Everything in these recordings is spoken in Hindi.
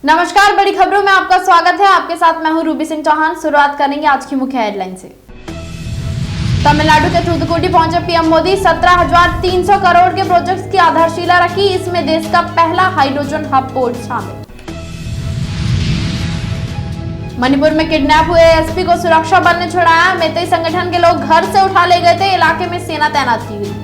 नमस्कार, बड़ी खबरों में आपका स्वागत है। आपके साथ मैं हूं रूबी सिंह चौहान। शुरुआत करेंगे आज की मुख्य हेडलाइन से। तमिलनाडु के थूथुकुडी पहुंचे पीएम मोदी। 17,300 करोड़ के प्रोजेक्ट्स की आधारशिला रखी। इसमें देश का पहला हाइड्रोजन हब पोर्ट शामिल। मणिपुर में किडनैप हुए एसपी को सुरक्षा बल ने छुड़ाया। मेतेई संगठन के लोग घर से उठा ले गए थे। इलाके में सेना तैनात की गई।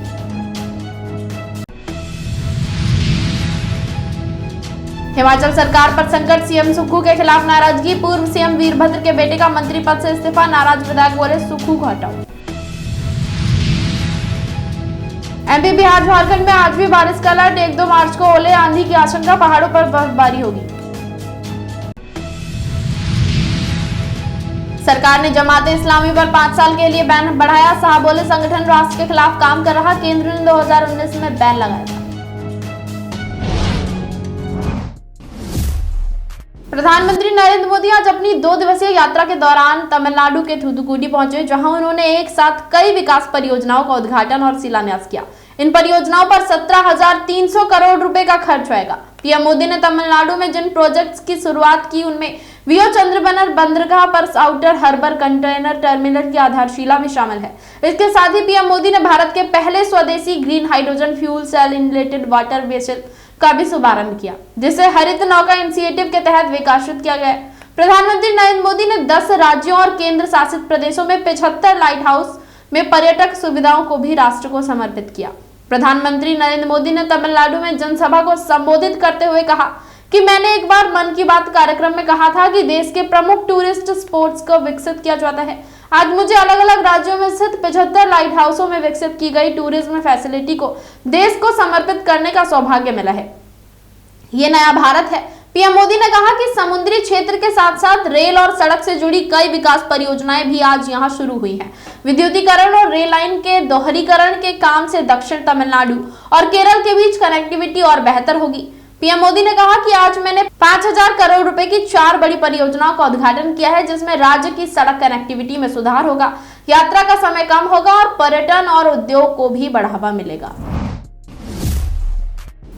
हिमाचल सरकार पर संकट, सीएम सुक्खू के खिलाफ नाराजगी। पूर्व सीएम वीरभद्र के बेटे का मंत्री पद से इस्तीफा। नाराज विधायक बोले सुक्खू को हटाओ। एमपी, बिहार, झारखंड में आज भी बारिश का अलर्ट। 1-2 मार्च को ओले आंधी की आशंका। पहाड़ों पर बर्फबारी होगी। सरकार ने जमाते इस्लामी पर 5 साल के लिए बैन बढ़ाया। साहब बोले संगठन राष्ट्र के खिलाफ काम कर रहा। केंद्र ने 2019 में बैन लगाया था। प्रधानमंत्री नरेंद्र मोदी आज अपनी 2 दिवसीय यात्रा के दौरान तमिलनाडु के थूथुकुडी पहुंचे, जहां उन्होंने एक साथ कई विकास परियोजनाओं का उद्घाटन और शिलान्यास किया। इन परियोजनाओं पर 17,300 करोड़ रुपए का खर्च होगा। पीएम मोदी ने तमिलनाडु में जिन प्रोजेक्ट्स की शुरुआत की उनमें वीओ चंद्रबनर बंदरगाह पर आउटर हार्बर कंटेनर टर्मिनल की आधारशिला भी शामिल है। इसके साथ ही पीएम मोदी ने भारत के पहले स्वदेशी green hydrogen fuel cell inland water vessel का भी शुभारंभ किया, जिसे हरित नौका इनिशिएटिव के तहत विकसित किया गया। प्रधानमंत्री नरेंद्र मोदी ने 10 राज्यों और केंद्र शासित प्रदेशों में 75 लाइट हाउस में पर्यटक सुविधाओं को भी राष्ट्र को समर्पित किया। प्रधानमंत्री नरेंद्र मोदी ने तमिलनाडु में जनसभा को संबोधित करते हुए कहा कि मैंने एक बार मन की बात कार्यक्रम में कहा था कि देश के प्रमुख टूरिस्ट स्पॉट्स को विकसित किया जाता है। आज मुझे अलग अलग राज्यों में स्थित 75 लाइट हाउसों में विकसित की गई टूरिज्म फैसिलिटी को देश को समर्पित करने का सौभाग्य मिला है। ये नया भारत है। पीएम मोदी ने कहा कि समुद्री क्षेत्र के साथ साथ रेल और सड़क से जुड़ी कई विकास परियोजनाएं भी आज यहां शुरू हुई हैं। विद्युतीकरण और रेल लाइन के दोहरीकरण के काम से दक्षिण तमिलनाडु और केरल के बीच कनेक्टिविटी और बेहतर होगी। पीएम मोदी ने कहा कि आज मैंने 5,000 करोड़ रुपए की 4 बड़ी परियोजनाओं का उद्घाटन किया है, जिसमें राज्य की सड़क कनेक्टिविटी में सुधार होगा, यात्रा का समय कम होगा और पर्यटन और उद्योग को भी बढ़ावा मिलेगा।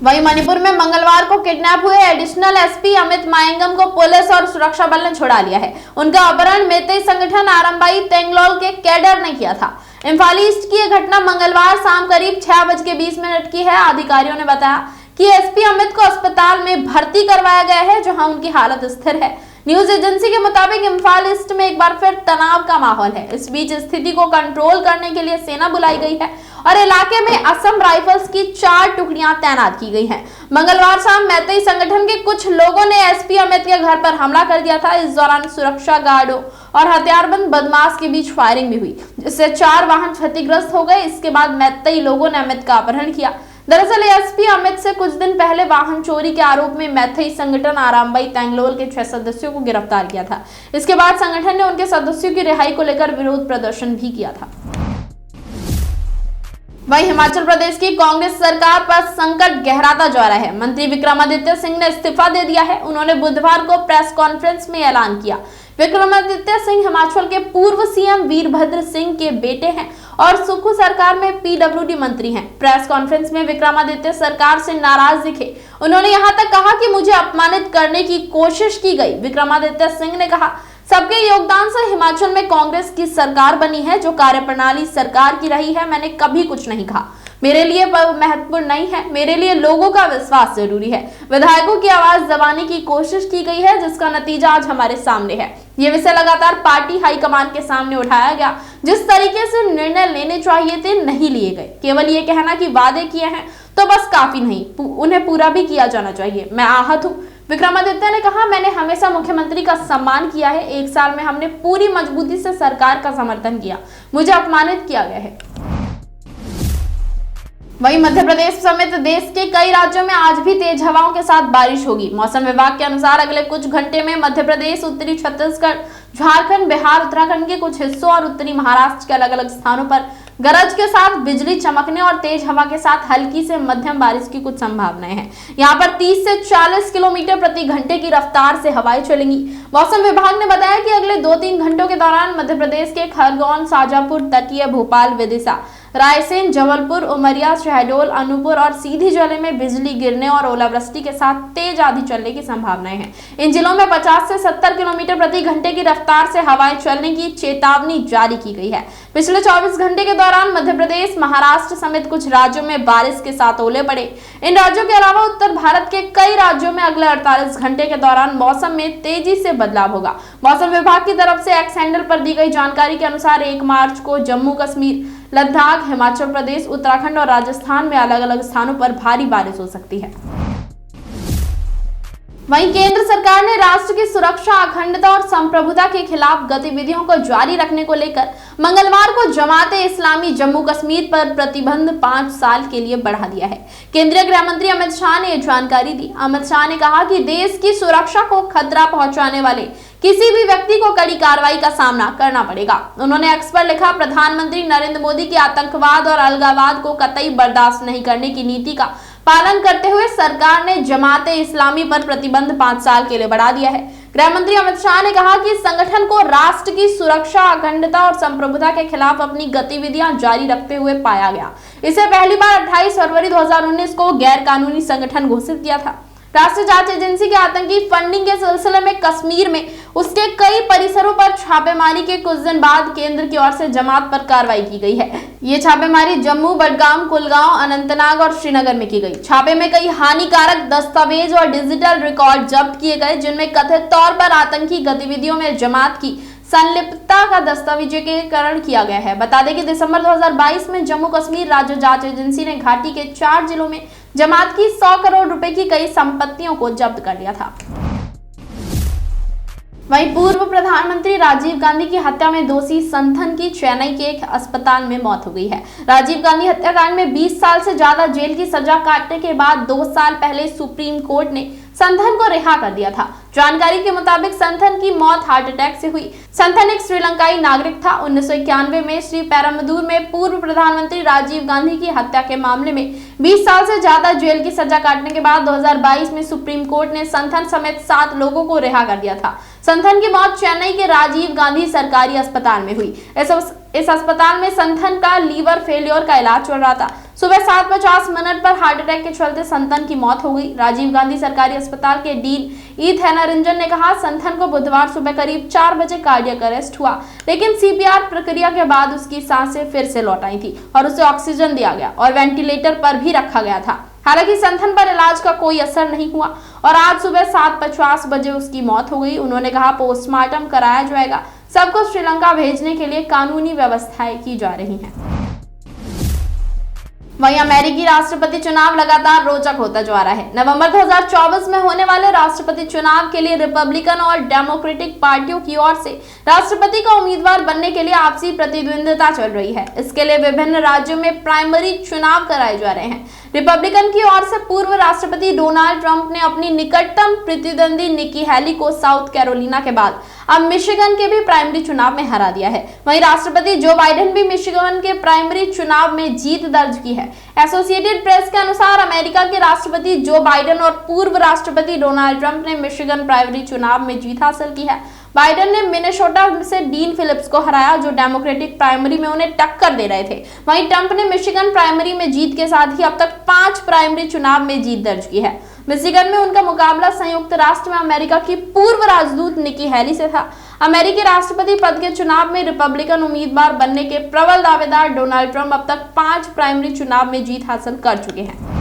वहीं मणिपुर में मंगलवार को किडनैप हुए एडिशनल एसपी अमित मायंगम को पुलिस और सुरक्षा बल ने छुड़ा लिया है। उनका अपहरण मेतेई संगठन आरंबाई तेंगलोल के कैडर ने किया था। इम्फाल ईस्ट की यह घटना मंगलवार शाम करीब 6:20 की है। अधिकारियों ने बताया कि एसपी अमित को अस्पताल में भर्ती करवाया गया है, जहां उनकी हालत स्थिर है। न्यूज एजेंसी के मुताबिक इम्फाल ईस्ट में एक बार फिर तनाव का माहौल है। इस बीच स्थिति को कंट्रोल करने के लिए सेना बुलाई गई है और इलाके में असम राइफल्स की 4 टुकड़ियां तैनात की गई हैं। मंगलवार शाम मेतेई संगठन के कुछ लोगों ने एसपी अमित के घर पर हमला कर दिया था। इस दौरान सुरक्षा गार्डों और हथियारबंद बदमाश के बीच फायरिंग भी हुई, जिससे 4 वाहन क्षतिग्रस्त हो गए। इसके बाद मेतेई लोगों ने अमित का अपहरण किया। दरअसल एसपी अमित से कुछ दिन पहले वाहन चोरी के आरोप में मेतेई संगठन आरंबाई तेंगलोल के 6 सदस्यों को गिरफ्तार किया था। इसके बाद संगठन ने उनके सदस्यों की रिहाई को लेकर विरोध प्रदर्शन भी किया था। वहीं हिमाचल प्रदेश की कांग्रेस सरकार पर संकट गहराता जा रहा है। मंत्री विक्रमादित्य सिंह ने इस्तीफा दे दिया है। उन्होंने बुधवार को प्रेस कॉन्फ्रेंस में ऐलान किया। विक्रमादित्य सिंह हिमाचल के पूर्व सीएम वीरभद्र सिंह के बेटे हैं और सुक्खू सरकार में पीडब्ल्यूडी मंत्री हैं। प्रेस कॉन्फ्रेंस में विक्रमादित्य सरकार से नाराज दिखे। उन्होंने यहां तक कहा कि मुझे अपमानित करने की कोशिश की गई। विक्रमादित्य सिंह ने कहा, सबके योगदान से हिमाचल में कांग्रेस की सरकार बनी है, जो कार्यप्रणाली सरकार की रही है। मैंने कभी कुछ नहीं कहा। मेरे लिए महत्वपूर्ण नहीं है, मेरे लिए लोगों का विश्वास जरूरी है। विधायकों की आवाज दबाने की कोशिश की गई है, जिसका नतीजा आज हमारे सामने है। ये विषय लगातार पार्टी हाईकमान के सामने उठाया गया। जिस तरीके से निर्णय लेने चाहिए थे नहीं लिए गए। केवल ये कहना कि वादे किए हैं तो बस काफी नहीं, उन्हें पूरा भी किया जाना चाहिए। मैं आहत हूँ। विक्रमादित्य ने कहा, मैंने हमेशा मुख्यमंत्री का सम्मान किया है। 1 साल में हमने पूरी मजबूती से सरकार का समर्थन किया। मुझे अपमानित किया गया है। वहीं मध्य प्रदेश समेत देश के कई राज्यों में आज भी तेज हवाओं के साथ बारिश होगी। मौसम विभाग के अनुसार अगले कुछ घंटे में मध्य प्रदेश, उत्तरी छत्तीसगढ़, झारखंड, बिहार, उत्तराखंड के कुछ हिस्सों और उत्तरी महाराष्ट्र के अलग अलग स्थानों पर गरज के साथ बिजली चमकने और तेज हवा के साथ हल्की से मध्यम बारिश की कुछ संभावनाएं हैं। यहाँ पर 30 से 40 किलोमीटर प्रति घंटे की रफ्तार से हवाएं चलेंगी। मौसम विभाग ने बताया कि अगले 2-3 घंटों के दौरान मध्य प्रदेश के खरगोन, शाजापुर, तटीय, भोपाल, विदिशा, रायसेन, जबलपुर, उमरिया, शहडोल, अनूपपुर और सीधी जिले में बिजली गिरने और ओलावृष्टि के साथ तेज आंधी चलने की संभावनाएं हैं। इन जिलों में 50 से 70 किलोमीटर प्रति घंटे की रफ्तार से हवाएं चलने की चेतावनी जारी की गई है। पिछले 24 घंटे के दौरान मध्य प्रदेश, महाराष्ट्र समेत कुछ राज्यों में बारिश के साथ ओले पड़े। इन राज्यों के अलावा उत्तर भारत के कई राज्यों में अगले 48 घंटे के दौरान मौसम में तेजी से बदलाव होगा। मौसम विभाग की तरफ से एक्स हैंडल पर दी गई जानकारी के अनुसार 1 मार्च को जम्मू कश्मीर, लद्दाख, हिमाचल प्रदेश, उत्तराखंड और राजस्थान में अलग अलग स्थानों पर भारी बारिश हो सकती है। वहीं केंद्र सरकार ने राष्ट्र की सुरक्षा, अखंडता और संप्रभुता के खिलाफ गतिविधियों को जारी रखने को लेकर मंगलवार को जमाते इस्लामी जम्मू कश्मीर पर प्रतिबंध 5 साल के लिए बढ़ा दिया है। केंद्रीय गृह मंत्री अमित शाह ने यह जानकारी दी। अमित शाह ने कहा कि देश की सुरक्षा को खतरा पहुंचाने वाले किसी भी व्यक्ति को कड़ी कार्रवाई का सामना करना पड़ेगा। उन्होंने एक्स पर लिखा, प्रधानमंत्री नरेंद्र मोदी की आतंकवाद और अलगाववाद को कतई बर्दाश्त नहीं करने की नीति का पालन करते हुए सरकार ने जमाते इस्लामी पर प्रतिबंध 5 साल के लिए बढ़ा दिया है। गृह मंत्री अमित शाह ने कहा कि संगठन को राष्ट्र की सुरक्षा, अखंडता और संप्रभुता के खिलाफ अपनी गतिविधियां जारी रखते हुए पाया गया। इसे पहली बार 28 फरवरी 2019 को गैर कानूनी संगठन घोषित किया था। राष्ट्रीय जांच एजेंसी के आतंकी फंडिंग के सिलसिले में कश्मीर में उसके कई परिसरों पर छापेमारी के कुछ दिन बाद केंद्र की ओर से जमात पर कार्रवाई की गई है। ये छापेमारी जम्मू, बडगाम, कुलगांव, अनंतनाग और श्रीनगर में की गई। छापे में कई हानिकारक दस्तावेज और डिजिटल रिकॉर्ड जब्त किए गए, जिनमें कथित तौर पर आतंकी गतिविधियों में जमात की संलिप्तता का दस्तावेजीकरण किया गया है। बता दें कि दिसंबर 2022 में जम्मू कश्मीर राज्य जांच एजेंसी ने घाटी के 4 जिलों में जमात की 100 करोड़ रुपए की कई संपत्तियों को जब्त कर लिया था। वहीं पूर्व प्रधानमंत्री राजीव गांधी की हत्या में दोषी संथन की चेन्नई के एक अस्पताल में मौत हो गई है। राजीव गांधी हत्याकांड में 20 साल से ज्यादा जेल की सजा काटने के बाद 2 साल पहले सुप्रीम कोर्ट ने संथन को रिहा कर दिया था। जानकारी के मुताबिक संथन की मौत हार्ट अटैक से हुई। संथन एक श्रीलंकाई नागरिक था। 1991 में श्री पेरम्बदूर में पूर्व प्रधानमंत्री राजीव गांधी की हत्या के मामले में 20 साल से ज्यादा जेल की सजा काटने के बाद 2022 में सुप्रीम कोर्ट ने संथन समेत 7 लोगों को रिहा कर दिया था। संथन की मौत चेन्नई के राजीव गांधी सरकारी अस्पताल में हुई। इस अस्पताल में संथन का लीवर फेलियर का इलाज चल रहा था। सुबह 7:50 पर हार्ट अटैक के चलते संथन की मौत हो गई। राजीव गांधी सरकारी अस्पताल के डीन ई थेनारंजन ने कहा, संथन को बुधवार सुबह करीब 4 बजे कार्डियक अरेस्ट हुआ, लेकिन सीपीआर प्रक्रिया के बाद उसकी सांसें फिर से लौट आई थी और उसे ऑक्सीजन दिया गया और वेंटिलेटर पर भी रखा गया था। हालांकि संथन पर इलाज का कोई असर नहीं हुआ और आज सुबह 7:50 बजे उसकी मौत हो गई। उन्होंने कहा, पोस्टमार्टम कराया जाएगा। सबको श्रीलंका भेजने के लिए कानूनी व्यवस्थाएं की जा रही हैं। वहीं अमेरिकी राष्ट्रपति चुनाव लगातार रोचक होता जा रहा है। नवंबर 2024 में होने वाले राष्ट्रपति चुनाव के लिए रिपब्लिकन और डेमोक्रेटिक पार्टियों की ओर से राष्ट्रपति का उम्मीदवार बनने के लिए आपसी प्रतिद्वंदिता चल रही है। इसके लिए विभिन्न राज्यों में प्राइमरी चुनाव कराए जा रहे हैं। रिपब्लिकन की ओर से पूर्व राष्ट्रपति डोनाल्ड ट्रंप ने अपनी निकटतम प्रतिद्वंदी निकी हेली को साउथ कैरोलिना के बाद अब मिशिगन के भी प्राइमरी चुनाव में हरा दिया है। वहीं राष्ट्रपति जो बाइडेन भी मिशिगन के प्राइमरी चुनाव में जीत दर्ज की है। एसोसिएटेड प्रेस के अनुसार अमेरिका के राष्ट्रपति जो बाइडेन और पूर्व राष्ट्रपति डोनाल्ड ट्रंप ने मिशिगन प्राइमरी चुनाव में जीत हासिल की है। बाइडेन ने मिनेसोटा से डीन फिलिप्स को हराया, जो डेमोक्रेटिक प्राइमरी में उन्हें टक्कर दे रहे थे। वहीं ट्रंप ने मिशिगन प्राइमरी में जीत के साथ ही अब तक 5 प्राइमरी चुनाव में जीत दर्ज की है। मिशिगन में उनका मुकाबला संयुक्त राष्ट्र में अमेरिका की पूर्व राजदूत निकी हेली से था। अमेरिकी राष्ट्रपति पद के चुनाव में रिपब्लिकन उम्मीदवार बनने के प्रबल दावेदार डोनाल्ड ट्रंप अब तक 5 प्राइमरी चुनाव में जीत हासिल कर चुके हैं।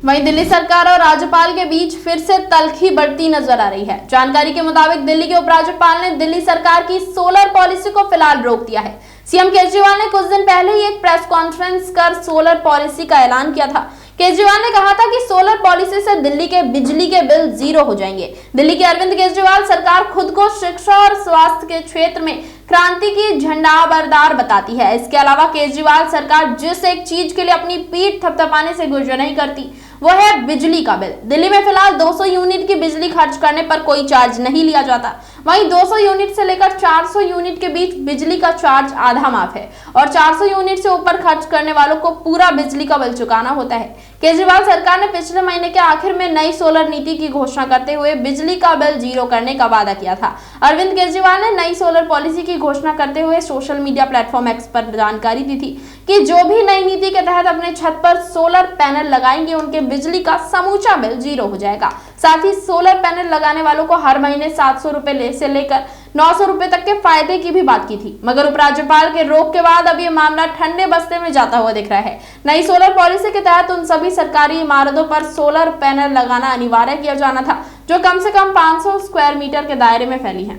वहीं दिल्ली सरकार और राज्यपाल के बीच फिर से तल्खी बढ़ती नजर आ रही है। जानकारी के मुताबिक दिल्ली के उपराज्यपाल ने दिल्ली सरकार की सोलर पॉलिसी को फिलहाल रोक दिया है। सीएम केजरीवाल ने कुछ दिन पहले ही एक प्रेस कॉन्फ्रेंस कर सोलर पॉलिसी का ऐलान किया था। केजरीवाल ने कहा था कि सोलर पॉलिसी से दिल्ली के बिजली के बिल 0 हो जाएंगे। दिल्ली के अरविंद केजरीवाल सरकार खुद को शिक्षा और स्वास्थ्य के क्षेत्र में क्रांति की झंडाबरदार बताती है। इसके अलावा केजरीवाल सरकार जिस एक चीज के लिए अपनी पीठ थपथपाने से गुजर नहीं करती, वो है बिजली का बिल। दिल्ली में फिलहाल 200 यूनिट की बिजली खर्च करने पर कोई चार्ज नहीं लिया जाता। वहीं 200 यूनिट से लेकर 400 यूनिट के बीच बिजली का चार्ज आधा माफ है और 400 यूनिट से ऊपर खर्च करने वालों को पूरा बिजली का बिल चुकाना होता है। केजरीवाल सरकार ने पिछले महीने के आखिर में नई सोलर नीति की घोषणा करते हुए बिजली का बिल जीरो करने का वादा किया था। अरविंद केजरीवाल ने नई सोलर पॉलिसी की घोषणा करते हुए सोशल मीडिया प्लेटफॉर्म एक्स पर जानकारी दी थी कि जो भी नई नीति के तहत अपने छत पर सोलर पैनल लगाएंगे उनके बिजली का समूचा बिल जीरो हो जाएगा। साथ ही सोलर पैनल लगाने वालों को हर महीने 700 रुपए से लेकर 900 रुपए तक के फायदे की भी बात की थी, मगर उपराज्यपाल के रोक के बाद अब ये मामला ठंडे बस्ते में जाता हुआ दिख रहा है। नई सोलर पॉलिसी के तहत उन सभी सरकारी इमारतों पर सोलर पैनल लगाना अनिवार्य किया जाना था जो कम से कम 500 स्क्वायर मीटर के दायरे में फैली हैं।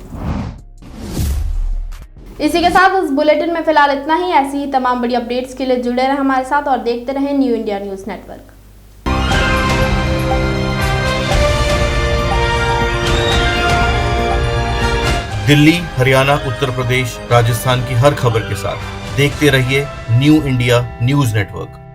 इसी के साथ इस बुलेटिन में फिलहाल इतना ही। ऐसी ही तमाम बड़ी अपडेट्स के लिए जुड़े रहें हमारे साथ और देखते रहें new India news network. Delhi, Haryana, Uttar Pradesh, Rajasthan की हर खबर के साथ देखते रहिए न्यू इंडिया न्यूज नेटवर्क।